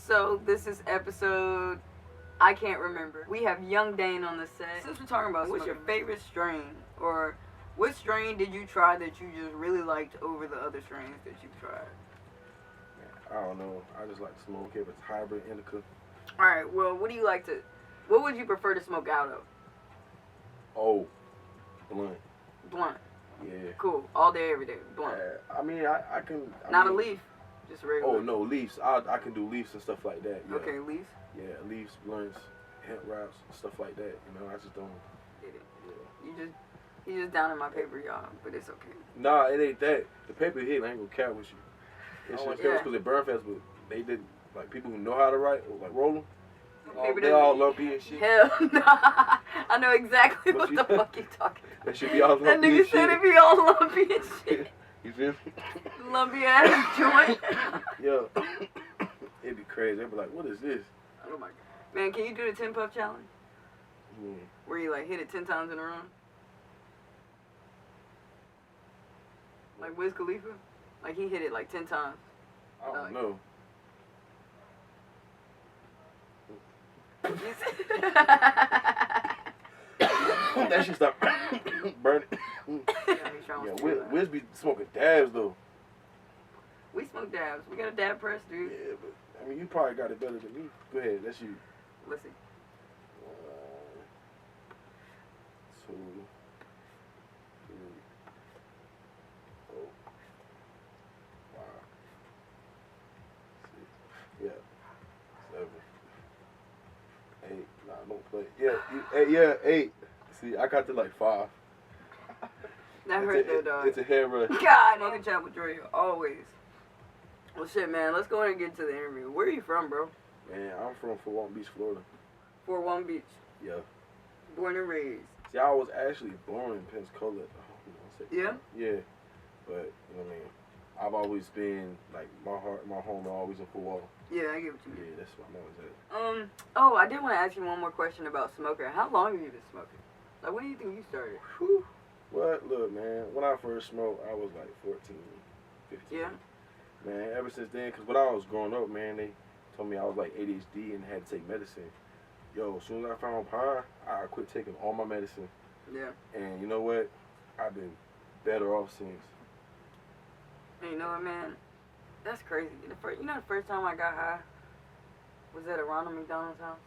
So this is episode, I can't remember. We have Yung Dane on the set. Since we're talking about what's your favorite strain, or what strain did you try that you just really liked over the other strains that you've tried? I don't know. I just like to smoke if it's hybrid indica. Alright, well, what would you prefer to smoke out of? Oh, blunt. Blunt. Yeah. Cool. All day, every day. Blunt. I mean, I can. Not a leaf. Just regular. Oh, no, leaves. I can do leaves and stuff like that. Yeah. Okay, leaves? Yeah, leaves, blunts, hemp wraps, stuff like that. You know, I just don't. Get it. Yeah. You just down in my paper, y'all, but it's okay. Nah, it ain't that. The paper hit, I ain't gonna cap with you. It's just because they burn fast, but they did, like, people who know how to write, like, roll them, they all lumpy and shit. Hell nah. I know exactly what the fuck you talking about. That should be all lumpy and shit. That nigga said it be all lumpy and shit. You feel me? Lumpy ass joint. Yo, it'd be crazy. They'd be like, what is this? Oh my god. Man, can you do the 10 puff challenge? Where you, like, hit it 10 times in a row? Like Wiz Khalifa? Like, he hit it, like, 10 times. I don't know. That shit stop burning. Yeah, Wiz be smoking dabs, though. We smoke dabs. We got a dab press, dude. Yeah, but, I mean, you probably got it better than me. Go ahead, that's you. Let's see. 2, 3, 4, 5, 6, yeah, 7, 8. Nah, don't play. Yeah, 8. See, I got to like 5. That hurt though, dog. It's a hair rush. God, SmokeNChatWithDrea, always. Well, shit, man. Let's go ahead and get to the interview. Where are you from, bro? Man, I'm from Fort Walton Beach, Florida. Fort Walton Beach. Yeah. Born and raised. See, I was actually born in Pensacola. Yeah? Yeah. But, you know what I mean? I've always been, like, my home is always in Fort Walton. Yeah, I get what you mean. Yeah, that's where I'm always at. Oh, I did want to ask you one more question about smoking. How long have you been smoking? Like, when do you think you started? Whew. Well, look, man, when I first smoked, I was like 14, 15. Yeah? Man, ever since then, because when I was growing up, man, they told me I was like ADHD and had to take medicine. Yo, as soon as I found pine, I quit taking all my medicine. Yeah. And you know what? I've been better off since. And you know what, man? That's crazy. The first time I got high was at a Ronald McDonald's house.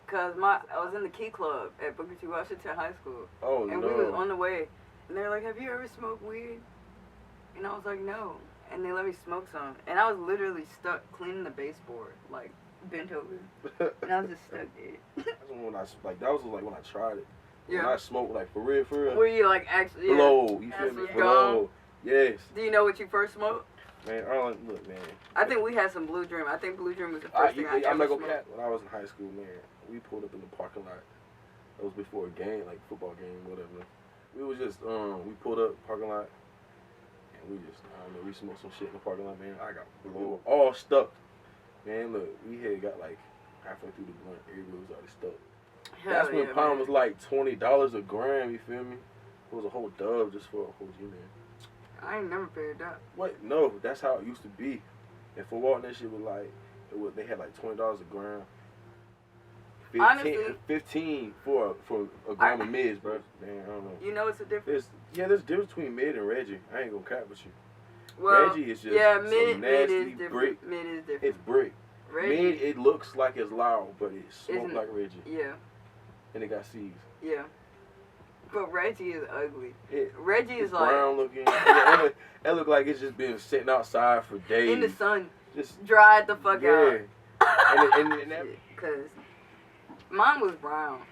Cause I was in the Key Club at Booker T. Washington High School. Oh, and no. we was on the way. And they were like, have you ever smoked weed? And I was like, no. And they let me smoke some. And I was literally stuck cleaning the baseboard, like, bent over. And I was just stuck there. That's when that was like when I tried it. Yeah. When I smoked, like, for real. Where you, like, actually, blow, you feel me? Blow. Yes. Do you know what you first smoked? Man, look, man. I think we had some Blue Dream. I think Blue Dream was the first thing I ever I'm not gonna smoked. cap. When I was in high school, man, we pulled up in the parking lot. That was before a game, like football game, whatever. We was just, we pulled up parking lot, and we just, I don't know, we smoked some shit in the parking lot, man. I got blow all stuck. Man, look, we had got like halfway through the blunt, everybody was already stuck. That's when pound was like $20 a gram, you feel me? It was a whole dub just for a whole G, man. I ain't never paid that. What? No, that's how it used to be. And for Walton, that shit was like, they had like $20 a gram. 15 for a gram of mids, bro. Man, I don't know. You know it's a difference? There's a difference between mid and Reggie. I ain't gonna cap with you. Well, Reggie is just mid nasty is different. brick. Mid is different. It's brick. Reggie, mid, it looks like it's loud, but it smokes like Reggie. Yeah. And it got seeds. Yeah. But Reggie is ugly. Reggie is like brown looking. It look like it's just been sitting outside for days. In the sun. Just dried the fuck out. Yeah. and that, because mine was brown.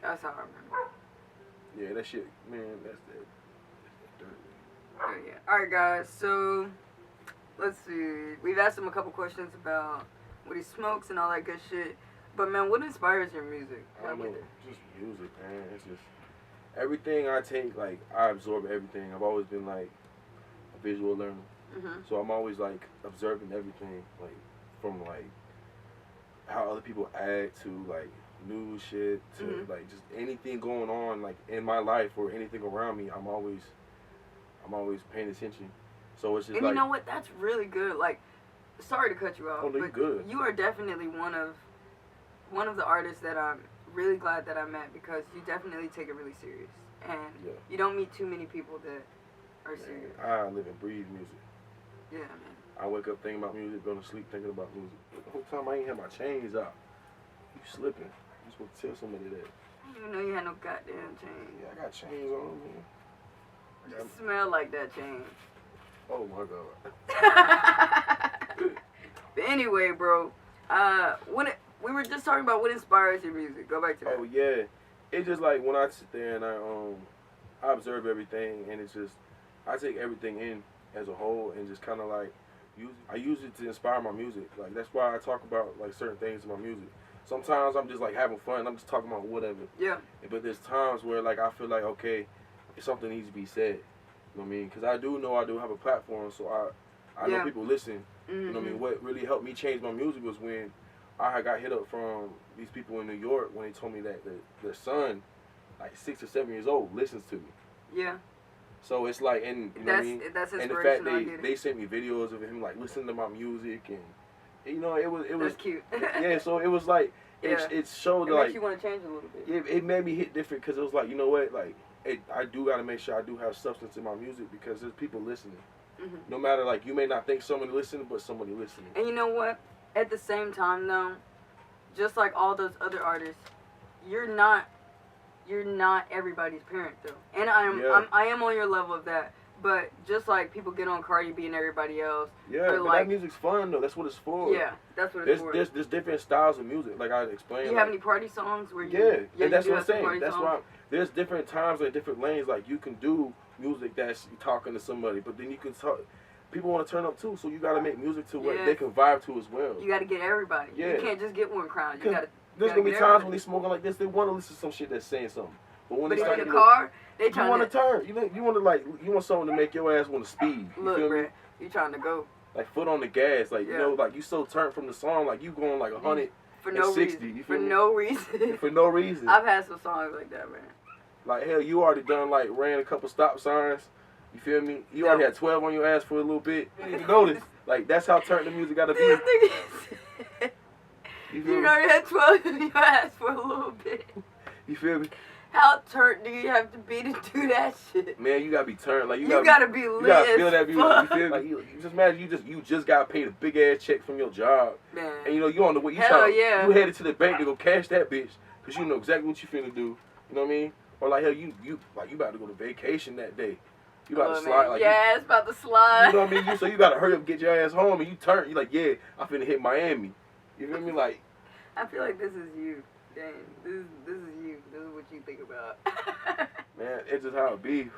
That's how I remember. Yeah, that shit, man, that's dirty. Oh, yeah. Alright, guys, so let's see. We've asked him a couple questions about what he smokes and all that good shit. But, man, what inspires your music? I don't know, just music, man. It's just everything I take, like, I absorb everything. I've always been, like, a visual learner. So I'm always, like, observing everything, like, from, like, how other people act to, like, new shit to, like, just anything going on, like, in my life or anything around me. I'm always paying attention. So it's just and like, you know what? That's really good. Like, sorry to cut you off. Oh, no, you're good. You are definitely one of the artists that I'm really glad that I met, because you definitely take it really serious, and you don't meet too many people that are serious. I live and breathe music. Yeah, man. I wake up thinking about music, go to sleep thinking about music. The whole time I ain't had my chains out. You slipping. You supposed to tell somebody that. I didn't even know you had no goddamn chain. Yeah, I got chains on, man. You smell like that chain. Oh my God. But anyway, bro, we were just talking about what inspires your music. Go back to that. Oh yeah, it's just like when I sit there and I observe everything, and it's just I take everything in as a whole and just kind of like I use it to inspire my music. Like that's why I talk about like certain things in my music. Sometimes I'm just like having fun. I'm just talking about whatever. Yeah. But there's times where like I feel like okay, something needs to be said. You know what I mean? Because I do have a platform, so I know people listen. You know what I mean? What really helped me change my music was when I got hit up from these people in New York when they told me that their son, like 6 or 7 years old, listens to me. Yeah. So it's like, and you know what I mean? That's inspirational. And the fact they sent me videos of him like listening to my music, and you know it was that's cute. Yeah. So it was like it showed it like makes you want to change a little bit. It made me hit different because it was like, you know what, like I do got to make sure I do have substance in my music because there's people listening. No matter, like, you may not think somebody listening, but somebody listening. And you know what? At the same time, though, just like all those other artists, you're not everybody's parent, though. And I am on your level of that. But just like people get on Cardi B and everybody else. Yeah, but like, that music's fun, though. That's what it's for. Yeah, that's what it's for. There's different styles of music, like I explained. Do you have any party songs where you... Yeah, and that's what I'm saying. That's why there's different times and different lanes. Like, you can do music that's talking to somebody, but then you can talk... People want to turn up, too, so you got to make music to what they can vibe to as well. You got to get everybody. Yeah. You can't just get one crowd. You got to... There's going to be times when they smoking like this, they want to listen to some shit that's saying something. But when they start in the car, they trying to... You want to turn. You want to, like... You want something to make your ass want to speed. Look, bro, you trying to go... Like, foot on the gas. Like, you know, like, you so turned from the song, like, you going like 100 for no 60. Reason. You feel me? No reason. For no reason. I've had some songs like that, man. Like, hell, you already done, like, ran a couple stop signs. You feel me? You already had 12 on your ass for a little bit. You didn't even notice. Like, that's how turned the music got to be. You already had 12 on your ass for a little bit. You feel me? How turned do you have to be to do that shit? Man, you gotta be turned. Like, you gotta be lit. You gotta feel that music. You feel me? Like, you just imagine you just got paid a big ass check from your job. Man. And you know, you on the way. You headed to the bank to go cash that bitch. Because you know exactly what you finna do. You know what I mean? Or like, hell, you about to go to vacation that day. You about to slide. Like, yeah, it's about to slide. You know what I mean? So you gotta hurry up and get your ass home, and you turn. You like, yeah, I'm finna hit Miami. You feel me? Like, I feel like this is you. Dang, this is you. This is what you think about. Man, it's just how it be.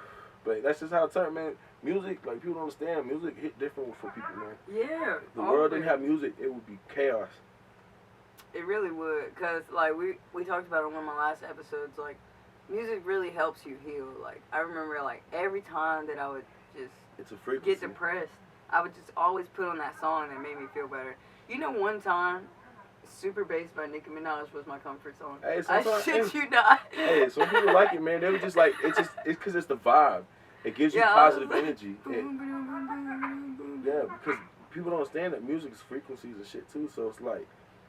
But that's just how it turned, man. Music, like, people don't understand. Music hit different for people, man. Yeah. If the world didn't have music, it would be chaos. It really would. Because, like, we talked about it on one of my last episodes. Like, music really helps you heal. Like, I remember, like, every time that I would just get depressed, I would just always put on that song that made me feel better. You know, one time... Super Bass by Nicki Minaj was my comfort song. Hey, I shit you not. Hey, some people like it, man. They were just like, it's because it's the vibe. It gives you positive energy. Yeah, because people don't understand that music is frequencies and shit too. So it's like,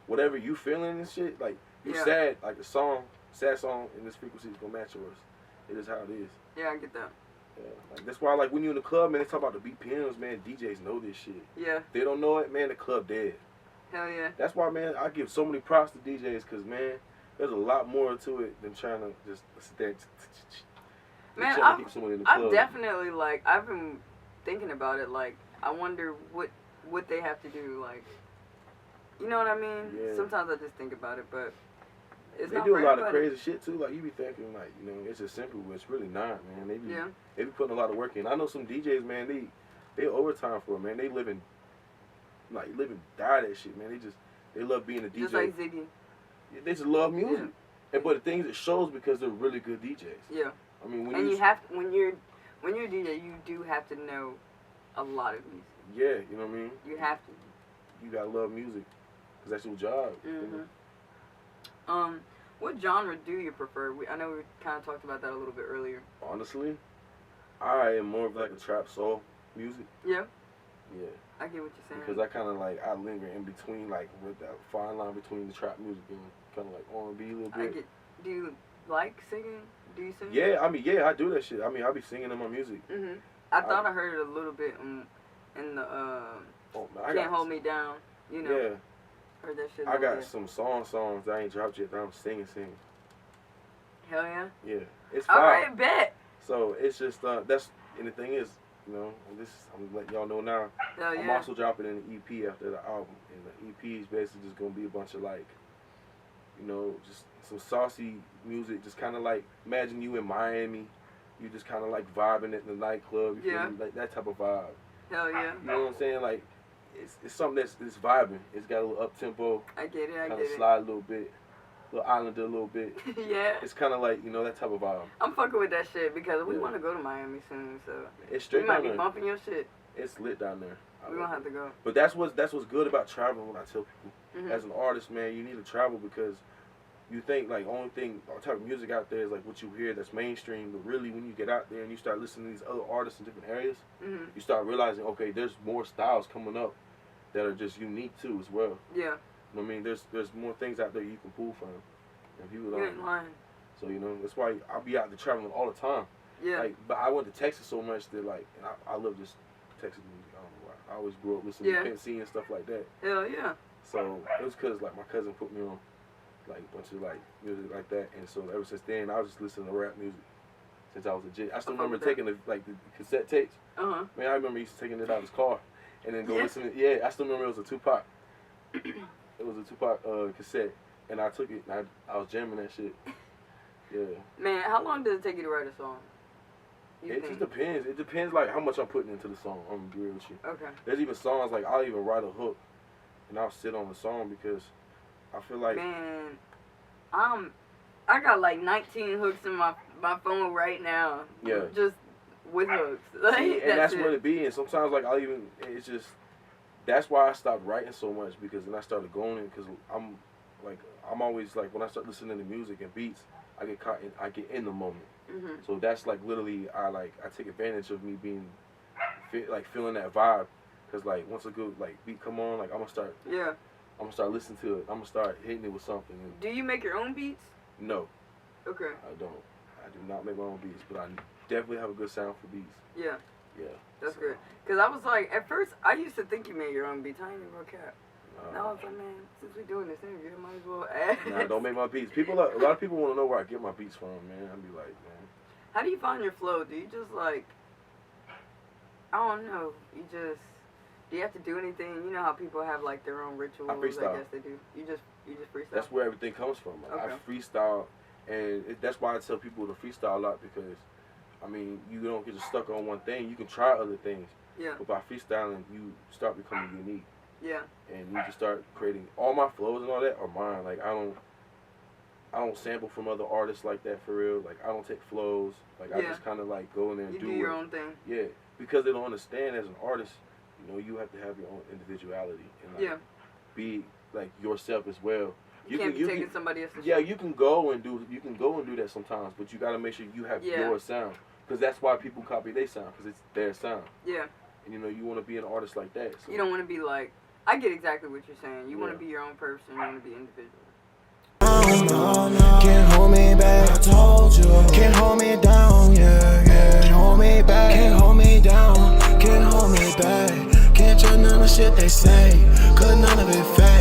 whatever you feeling and shit, like, you sad, like the sad song in this frequency is gonna match yours. It is how it is. Yeah, I get that. Yeah, like, that's why, like, when you're in the club, man, they talk about the BPMs, man. DJs know this shit. Yeah. If they don't know it, man, the club dead. Hell yeah. That's why, man, I give so many props to DJs because, man, there's a lot more to it than trying to just sit there man, I've definitely, like, I've been thinking about it. Like, I wonder what they have to do. Like, you know what I mean? Yeah. Sometimes I just think about it, but it's not for everybody. They do a lot of crazy shit, too. Like, you be thinking, like, you know, it's just simple, but it's really not, man. They be putting a lot of work in. I know some DJs, man, they overtime for it, man. They live and die that shit, man. They love being a DJ. Just like Ziggy. They just love music. Yeah. But the thing is, it shows because they're really good DJs. Yeah. I mean, when you're a DJ, you do have to know a lot of music. Yeah, you know what I mean? You have to. You gotta love music, because that's your job. Mm-hmm. You know? What genre do you prefer? I know we kind of talked about that a little bit earlier. Honestly, I am more of like a trap soul music. Yeah. Yeah. I get what you're saying. Because I kind of like, I linger in between, like, with that fine line between the trap music and kind of like R&B a little bit. Do you like singing? Do you sing? Yeah, I mean, yeah, I do that shit. I mean, I be singing in my music. I thought I heard it a little bit in the Can't Hold Me Down. You know. Yeah. Heard that shit. I got some songs that I ain't dropped yet that I'm singing. Hell yeah. Yeah. It's fine. All right, bet. So it's just and the thing is, you know, I'm letting y'all know now. Hell yeah. I'm also dropping an EP after the album, and the EP is basically just gonna be a bunch of like, you know, just some saucy music, just kind of like, imagine you in Miami, you just kind of like vibing at the nightclub, you feel me? Like that type of vibe. Hell yeah. You know what I'm saying? Like, it's something that's vibing. It's got a little up tempo. I get it. Kind of slide a little bit, little islander a little bit. Yeah. It's kind of like, you know, that type of vibe. I'm fucking with that shit because we want to go to Miami soon, so it's straight we might down be there. bumping your shit. It's lit down there. We're gonna have to go. But that's what's good about traveling. When I tell people, as an artist, man, you need to travel because you think like only type of music out there is like what you hear that's mainstream. But really, when you get out there and you start listening to these other artists in different areas, you start realizing, okay, there's more styles coming up that are just unique too as well. Yeah. I mean, there's more things out there you can pull from, and people don't. You ain't lying. So you know that's why I'll be out there traveling all the time. Yeah. Like, but I went to Texas so much that like, and I love this Texas music. I don't know why. I always grew up listening to Cant and stuff like that. Hell yeah. So it was because like my cousin put me on like a bunch of like music like that, and so ever since then I was just listening to rap music since I was a kid. I still remember taking the cassette tapes. Man, I remember he used to taking it out of his car and then go listen to I still remember it was a Tupac. It was a Tupac cassette, and I took it and I was jamming that shit. Yeah. Man, how long does it take you to write a song? Just depends. It depends like how much I'm putting into the song. I'm gonna be real with you. Okay. There's even songs like I'll even write a hook and I'll sit on the song because I feel like, man, I got like 19 hooks in my phone right now. Yeah. Just with hooks. Like, and that's what it be. And sometimes like it's just, that's why I stopped writing so much because then I started going in because I'm always like when I start listening to music and beats, I get in the moment. So that's like literally I take advantage of me being feeling that vibe because like once a good like beat come on, like I'm gonna start listening to it. I'm gonna start hitting it with something. Do you make your own beats? No. Okay. I don't. I do not make my own beats, but I definitely have a good sound for beats. Yeah. Yeah. That's good. Cause I was like, at first I used to think you made your own beats. I ain't even gonna cap. Now I was like, man, since we doing this interview, I might as well ask. Nah, don't make my beats. A lot of people want to know where I get my beats from, man. I'd be like, man. How do you find your flow? Do you just like, I don't know, do you have to do anything? You know how people have like their own rituals, I guess they do. You just freestyle? That's where everything comes from. Like, I freestyle, and that's why I tell people to freestyle a lot because, I mean, you don't get stuck on one thing. You can try other things. Yeah. But by freestyling, you start becoming unique. Yeah. And you just start creating all my flows and all that are mine. Like I don't sample from other artists like that for real. Like I don't take flows. Like I just kind of like go in there and do your own thing. Yeah, because they don't understand as an artist. You know, you have to have your own individuality and like be like yourself as well. You can't be taking somebody else's. Yeah, you can go and do that sometimes, but you got to make sure you have your sound because that's why people copy their sound because it's their sound. Yeah. And you know, you want to be an artist like that. So. You don't want to be like. I get exactly what you're saying. You want to be your own person. You want to be individual. Can't hold me back. I told you. Can't hold me down. Yeah. Can't hold me back. Can't hold me down. Can't hold me back. Can't trust none of the shit they say. 'Cause none of it fake.